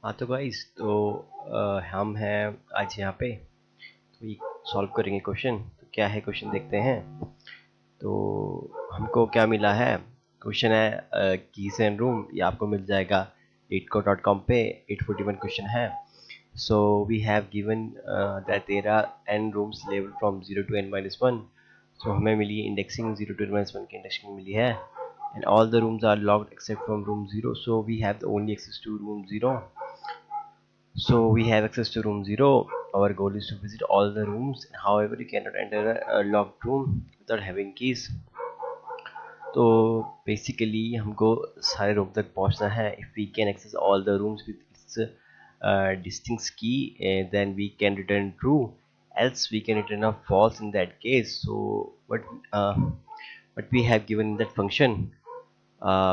हाँ तो गाइस हम हैं आज यहाँ पे तो ये सॉल्व करेंगे क्वेश्चन। तो क्या है क्वेश्चन देखते हैं। तो हमको क्या मिला है। क्वेश्चन है कीज एंड रूम, ये आपको मिल जाएगा leetcode.com पे। 841 क्वेश्चन है। So we have given that there are n rooms level from 0 to n-1। So हमें मिली इंडेक्सिंग 0 to n-1 की इंडेक्सिंग मिली है and all the rooms are locked except from room 0, so we have the only access to room 0. So we have access to room 0. Our goal is to visit all the rooms. However, you cannot enter a locked room without having keys. तो basically हमको सारे room तक पहुंचना है. If we can access all the rooms with its distinct key, then we can return true. Else we can return a false in that case. So what we have given in that function,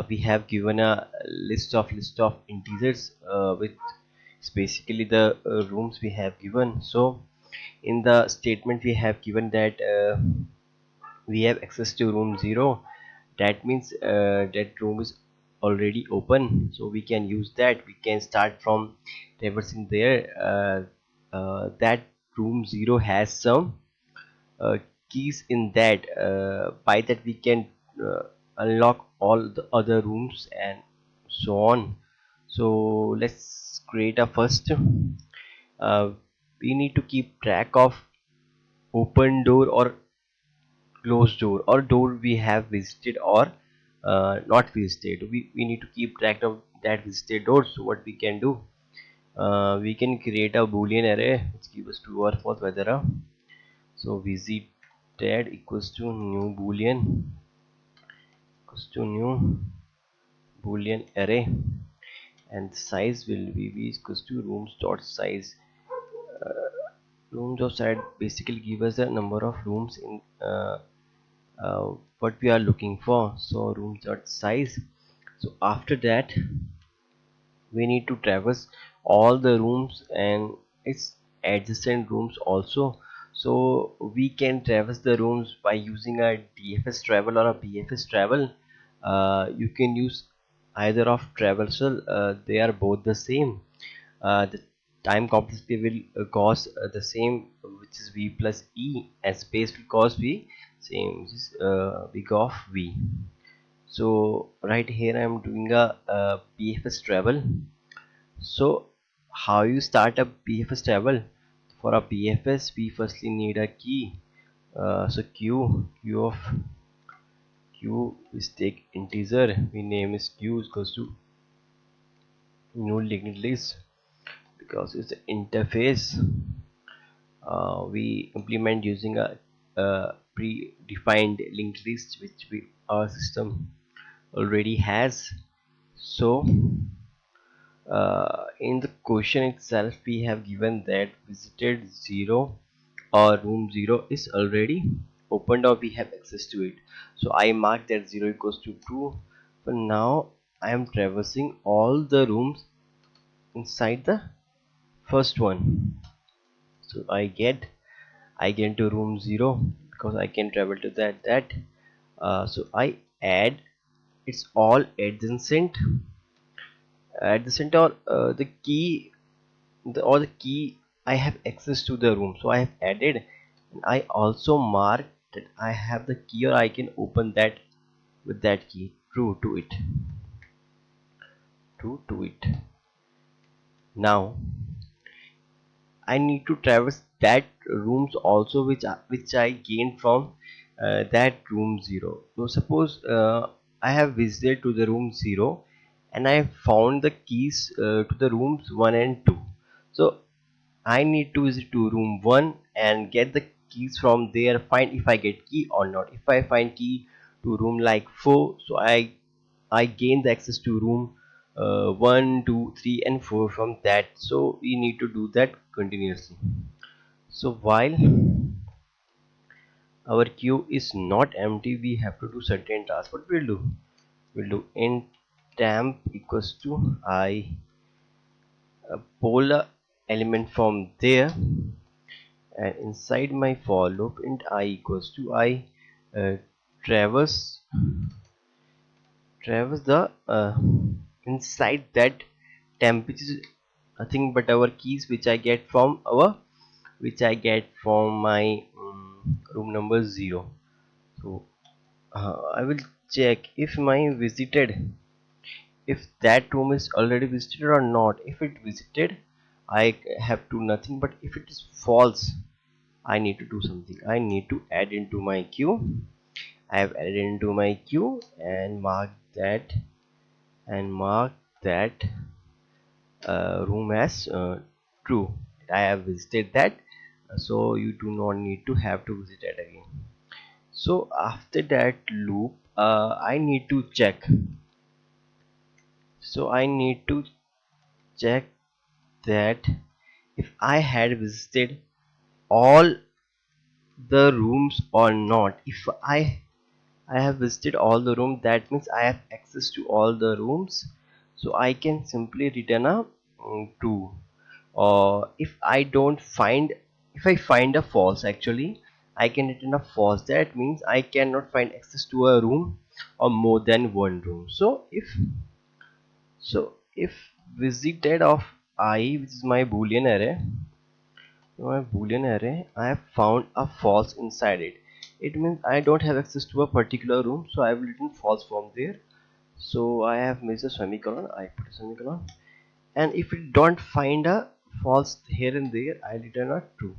we have given a list of integers with basically the rooms we have given. So in the statement we have given that we have access to room 0. That means that room is already open, so we can use that. We can start from traversing there. That room 0 has some uh, keys in that. By that we can unlock all the other rooms and so on. So let's create a first. We need to keep track of open door or closed door, or door we have visited or not visited. We need to keep track of that visited door. So what we can do, we can create a boolean array which gives us true or false whether a. So visited equals to new boolean array, and the size will be v equals to rooms dot size. Rooms of size basically give us the number of rooms in what we are looking for. So rooms dot size. So after that we need to traverse all the rooms and its adjacent rooms also. So we can traverse the rooms by using a DFS travel or a BFS travel. You can use either of traversal. They are both the same. The time complexity will cause the same, which is v plus e, and space will cause v, same, which is big of v. So right here I am doing a BFS travel. So how you start a BFS travel? For a BFS we firstly need a key. So q of q is take integer, we name is q is equals to new linked list because it's an interface. We implement using a predefined linked list which our system already has. So in the question itself we have given that visited 0 or room 0 is already opened or we have access to it. So I mark that 0 equals to true. So now I am traversing all the rooms inside the first one. So I get to room 0 because I can travel to that. So I add it's all adjacent or the key, the key I have access to the room, so I have added. I also mark that I have the key or I can open that with that key. True to it. Now I need to traverse that rooms also which I gained from that room 0. So suppose I have visited to the room 0 and I found the keys to the rooms 1 and 2. So I need to visit to room 1 and get the keys from there, find if I get key or not. If I find key to room like 4, so I gain the access to room 1, 2, 3 and 4 from that. So we need to do that continuously. So while our queue is not empty, we have to do certain tasks. What we'll do int temp equals to I, pull a element from there, and inside my for loop int I equals to I, uh, traverse the inside that temp, which is nothing but our keys which I get from my room number 0. So I will check if my visited, if that room is already visited or not. If it visited, I have to nothing, but if it is false, I need to do something. I need to add into my queue. I have added into my queue and mark that room as true. I have visited that, so you do not need to have to visit it again. So after that loop, I need to check. So I need to check that if I had visited all the rooms or not. If I have visited all the rooms, that means I have access to all the rooms, so I can simply return a true. Or if I find a false, actually I can return a false. That means I cannot find access to a room or more than one room. So if visited of I, which is my boolean array, I have found a false inside it. It means I don't have access to a particular room, so I will return false from there. So I have missed a semicolon. I put a semicolon, and if it don't find a false here and there, I return a true.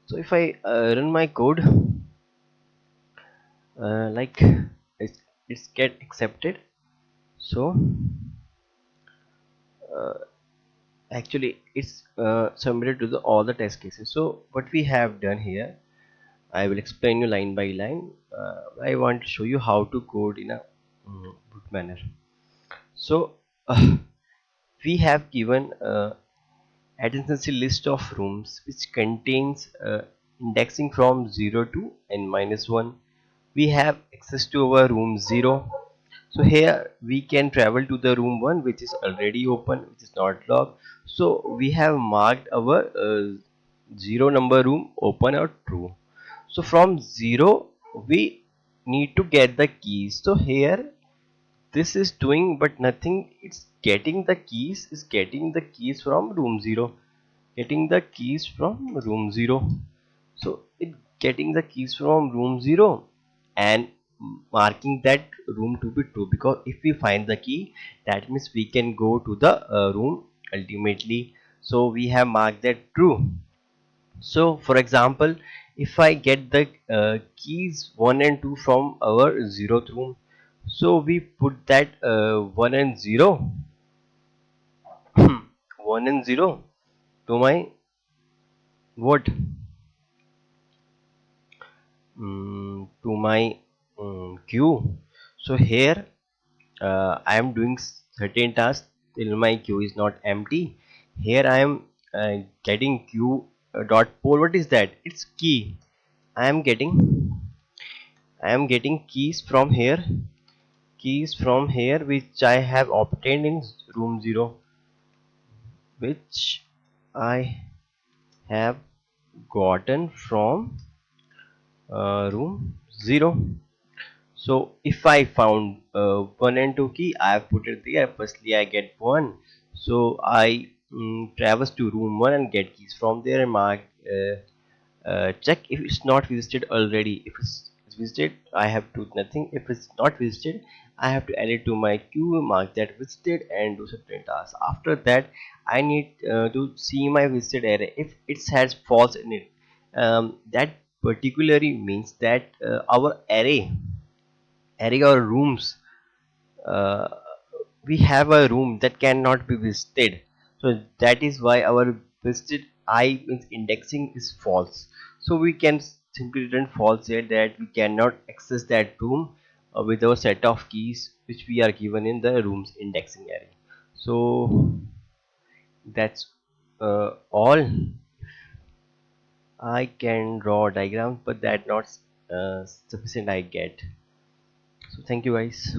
So if I run my code, like it's get accepted. So actually it's submitted to all the test cases. So what we have done here, I will explain you line by line. I want to show you how to code in a good manner. So we have given adjacency list of rooms which contains indexing from 0 to n minus 1. We have access to our room 0. So here we can travel to the room 1 which is already open, which is not locked. So we have marked our 0 number room open or true. So from 0 we need to get the keys. So here this is doing but nothing, it's getting the keys from room 0, getting the keys from room 0. So it getting the keys from room 0 and marking that room to be true, because if we find the key, that means we can go to the room ultimately. So we have marked that true. So for example, if I get the keys 1 and 2 from our 0th room, so we put that 1 and 0 1 and 0 to my what, to my queue. So here I am doing certain tasks till my queue is not empty. Here I am getting queue dot poll. What is that? It's key. I am getting keys from here, which I have obtained in room 0, which I have gotten from room 0. So if I found 1 and 2 key, I have put it there. Firstly I get 1, so I traverse to room 1 and get keys from there and mark check if it's not visited already. If it's visited, I have to do nothing. If it's not visited, I have to add it to my queue, mark that visited and do certain tasks. After that I need to see my visited array. If it has false in it, that particularly means that our array or rooms, uh, we have a room that cannot be visited. So that is why our visited I means indexing is false. So we can simply return false here, that we cannot access that room with our set of keys which we are given in the rooms indexing array. So that's all. I can draw diagrams, but that not sufficient I get. So thank you guys.